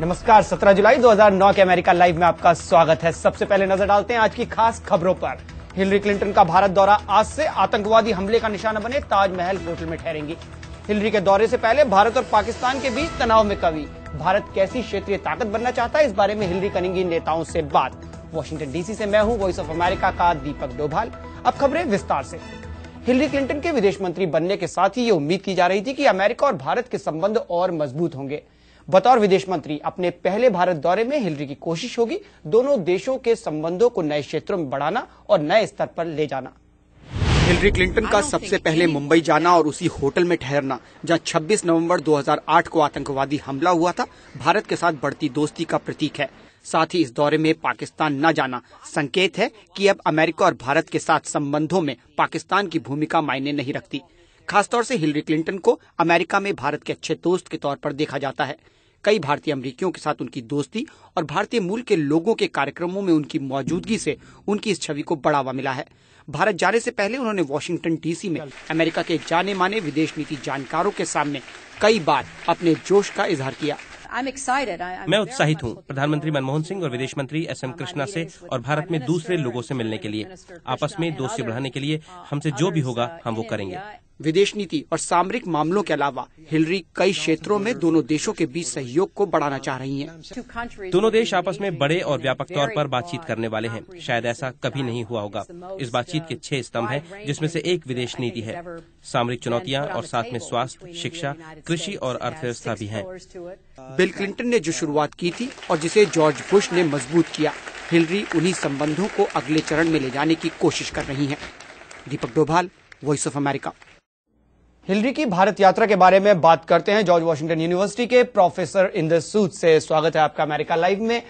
नमस्कार। 17 जुलाई 2009 के America live में आपका स्वागत है। सबसे पहले नजर डालते हैं आज की खास खबरों पर। हिलरी क्लिंटन का भारत दौरा आज से आतंकवादी हमले का निशाना बने ताजमहल होटल में ठहरेंगी। हिलरी के दौरे से पहले भारत और पाकिस्तान के बीच तनाव में कमी। भारत कैसी क्षेत्रीय ताकत बनना चाहता है, इस बारे में हिलरी करेंगी नेताओं से बात। वॉशिंगटन डीसी से मैं हूं वॉइस ऑफ अमेरिका का दीपक डोभाल। अब खबरें विस्तार से। हिलरी क्लिंटन के विदेश मंत्री बनने के साथ ही ये उम्मीद की जा रही थी कि अमेरिका और भारत के संबंध और मजबूत होंगे। बतौर विदेश मंत्री अपने पहले भारत दौरे में हिलरी की कोशिश होगी दोनों देशों के संबंधों को नए क्षेत्रों में बढ़ाना और नए स्तर पर ले जाना। हिलरी क्लिंटन का सबसे पहले मुंबई जाना और उसी होटल में ठहरना जहां 26 नवंबर 2008 को आतंकवादी हमला हुआ था, भारत के साथ बढ़ती दोस्ती का प्रतीक है। साथ ही इस दौरे में पाकिस्तान न जाना संकेत है कि अब अमेरिका और भारत के साथ संबंधों में पाकिस्तान की भूमिका मायने नहीं रखती। खासतौर से हिलरी क्लिंटन को अमेरिका में भारत के अच्छे दोस्त के तौर पर देखा जाता है। कई भारतीय अमेरिकियों के साथ उनकी दोस्ती और भारतीय मूल के लोगों के कार्यक्रमों में उनकी मौजूदगी से उनकी इस छवि को बढ़ावा मिला है। भारत जाने से पहले उन्होंने वॉशिंगटन डीसी में अमेरिका के जाने माने विदेश नीति जानकारों के सामने कई बार अपने जोश का इजहार किया। मैं उत्साहित हूँ प्रधानमंत्री मनमोहन सिंह और विदेश मंत्री एस.एम. कृष्णा से और भारत में दूसरे लोगों से मिलने के लिए, आपस में दोस्ती बढ़ाने के लिए हमसे जो भी होगा हम वो करेंगे। विदेश नीति और सामरिक मामलों के अलावा हिलरी कई क्षेत्रों में दोनों देशों के बीच सहयोग को बढ़ाना चाह रही हैं। दोनों देश आपस में बड़े और व्यापक तौर पर बातचीत करने वाले हैं। शायद ऐसा कभी नहीं हुआ होगा। इस बातचीत के 6 स्तंभ हैं, जिसमें से एक विदेश नीति है। सामरिक चुनौतियां और साथ में स्वास्थ्य, शिक्षा, कृषि और अर्थव्यवस्था भी हैं। बिल क्लिंटन ने जो शुरुआत की थी और जिसे जॉर्ज बुश ने मजबूत किया, हिलरी उन्हीं संबंधों को अगले चरण में ले जाने की कोशिश कर रही हैं। Deepak Doval, voice of America. Hillary की भारत यात्रा के बारे में बात करते हैं जॉर्ज वॉशिंगटन यूनिवर्सिटी के प्रोफेसर इंदर सूद से। स्वागत है आपका अमेरिका लाइव में।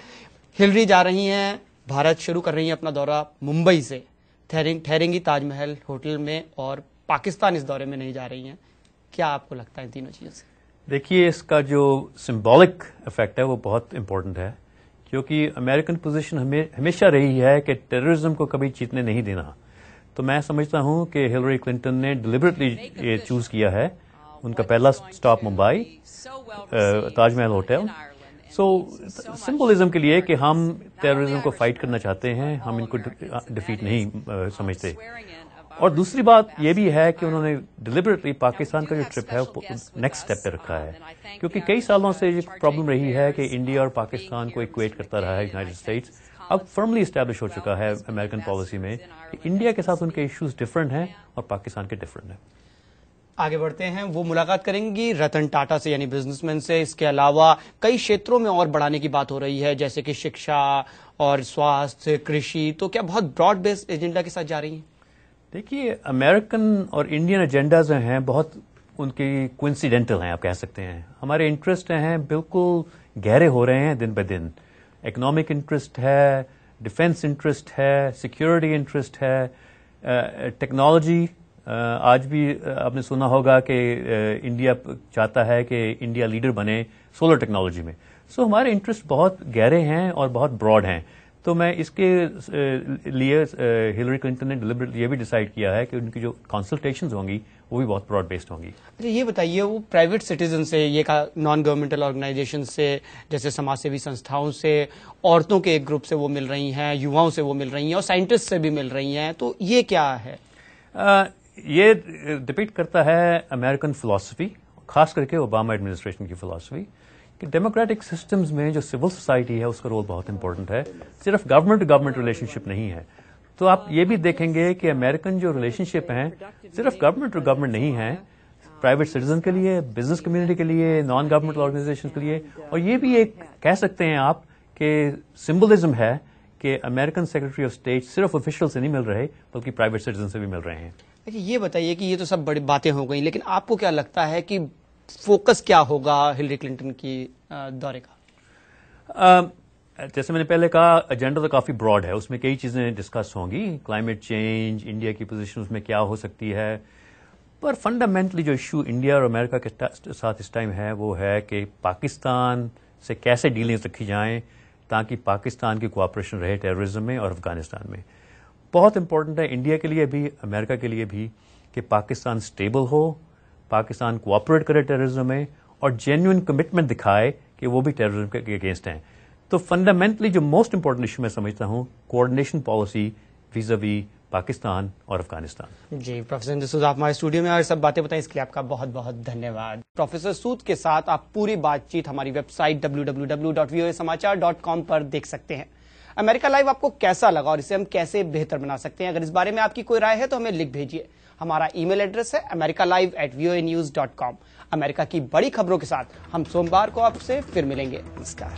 हिलरी जा रही हैं भारत, शुरू कर रही हैं अपना दौरा मुंबई से, ठहरेंगी ताजमहल होटल में और पाकिस्तान इस दौरे में नहीं जा रही हैं। क्या आपको लगता है तीनों चीजों से? देखिए, इसका जो सिंबॉलिक इफेक्ट है वो बहुत इंपॉर्टेंट है, क्योंकि अमेरिकन पोजीशन हमेशा रही है कि टेररिज्म को कभी जीतने नहीं देना। तो मैं समझता हूं कि हिलरी क्लिंटन ने डिलिबरेटली ये चूज किया है। उनका पहला स्टॉप मुंबई, ताजमहल होटल। सो सिंबलिज्म के लिए कि हम टेररिज्म को फाइट करना चाहते हैं, हम इनको डिफीट नहीं समझते। और दूसरी बात ये भी है कि उन्होंने डिलिबरेटली पाकिस्तान का जो ट्रिप है वो नेक्स्ट स्टेप पे रखा है, क्योंकि कई सालों से ये प्रॉब्लम रही है कि इंडिया और पाकिस्तान को इक्वेट करता रहा है यूनाइटेड स्टेट्स। अब फर्मली एस्टैब्लिश हो चुका है अमेरिकन पॉलिसी में कि इंडिया के साथ उनके इश्यूज डिफरेंट हैं और पाकिस्तान के डिफरेंट हैं। आगे बढ़ते हैं। वो मुलाकात करेंगी रतन टाटा से, यानी बिजनेसमैन से। इसके अलावा कई क्षेत्रों में और बढ़ाने की बात हो रही है, जैसे कि शिक्षा और स्वास्थ्य, कृषि। तो क्या बहुत ब्रॉड बेस्ड एजेंडा के साथ जा रही हैं? देखिए, अमेरिकन और इंडियन एजेंडाज हैं बहुत उनकी कोइंसिडेंटल हैं, आप कह सकते हैं। हमारे इंटरेस्ट हैं बिल्कुल गहरे हो रहे हैं दिन ब दिन। इकोनॉमिक इंटरेस्ट है, डिफेंस इंटरेस्ट है, सिक्योरिटी इंटरेस्ट है, टेक्नोलॉजी। आज भी आपने सुना होगा कि इंडिया चाहता है कि इंडिया लीडर बने सोलर टेक्नोलॉजी में। सो हमारे इंटरेस्ट बहुत गहरे हैं और बहुत ब्रॉड हैं। तो मैं इसके लिए हिलरी क्लिंटन ने डिलिबरेटली ये भी डिसाइड किया है कि उनकी जो कंसल्टेशंस होंगी वो भी बहुत ब्रॉड बेस्ड होंगी। अच्छा, ये बताइए, वो प्राइवेट सिटीजन से, ये का नॉन गवर्नमेंटल ऑर्गेनाइजेशन से, जैसे समाज सेवी संस्थाओं से, औरतों के एक ग्रुप से वो मिल रही हैं, युवाओं से वो मिल रही हैं और साइंटिस्ट से भी मिल रही हैं, तो ये क्या है? ये डिपिक्ट करता है अमेरिकन फिलॉसफी, खास करके ओबामा एडमिनिस्ट्रेशन की फिलॉसफी, कि डेमोक्रेटिक सिस्टम्स में जो सिविल सोसाइटी है उसका रोल बहुत इंपॉर्टेंट है। सिर्फ गवर्नमेंट टू गवर्नमेंट रिलेशनशिप नहीं है। तो आप ये भी देखेंगे कि अमेरिकन जो रिलेशनशिप हैं सिर्फ गवर्नमेंट टू गवर्नमेंट नहीं है, प्राइवेट सिटीजन के लिए, बिजनेस कम्युनिटी के लिए, नॉन गवर्नमेंटल ऑर्गेनाइजेशन के लिए। और ये भी एक कह सकते हैं आप कि सिंबलिज्म है कि अमेरिकन सेक्रेटरी ऑफ स्टेट सिर्फ ऑफिशियल से नहीं मिल रहे बल्कि प्राइवेट सिटीजन से भी मिल रहे हैं। ये बताइए कि ये तो सब बड़ी बातें हो गई, लेकिन आपको क्या लगता है कि फोकस क्या होगा हिलरी क्लिंटन की दौरे का? जैसे मैंने पहले कहा, एजेंडा तो काफी ब्रॉड है, उसमें कई चीजें डिस्कस होंगी। क्लाइमेट चेंज, इंडिया की पोजीशन उसमें क्या हो सकती है, पर फंडामेंटली जो इशू इंडिया और अमेरिका के साथ इस टाइम है वो है कि पाकिस्तान से कैसे डीलिंग्स रखी जाएं ताकि पाकिस्तान की कोऑपरेशन रहे टेररिज्म में और अफगानिस्तान में। बहुत इंपॉर्टेंट है इंडिया के लिए भी, अमेरिका के लिए भी, कि पाकिस्तान स्टेबल हो, पाकिस्तान कोऑपरेट करे टेररिज्म में और जेन्युइन कमिटमेंट दिखाए कि वो भी टेररिज्म के अगेंस्ट हैं। तो फंडामेंटली जो मोस्ट इंपॉर्टेंट इशू मैं समझता हूं कोऑर्डिनेशन पॉलिसी vis-a-vis पाकिस्तान और अफगानिस्तान। जी प्रोफेसर इंद्र सूद, आप हमारे स्टूडियो में और सब बातें बताएं, इसके लिए आपका बहुत बहुत धन्यवाद। प्रोफेसर सूद के साथ आप पूरी बातचीत हमारी वेबसाइट www.voasamachaar.com पर देख सकते हैं। अमेरिका लाइव आपको कैसा लगा और इसे हम कैसे बेहतर बना सकते हैं, अगर इस बारे में आपकी कोई राय है तो हमें लिख भेजिए। हमारा ईमेल एड्रेस है americalive@voanews.com। अमेरिका की बड़ी खबरों के साथ हम सोमवार को आपसे फिर मिलेंगे। नमस्कार।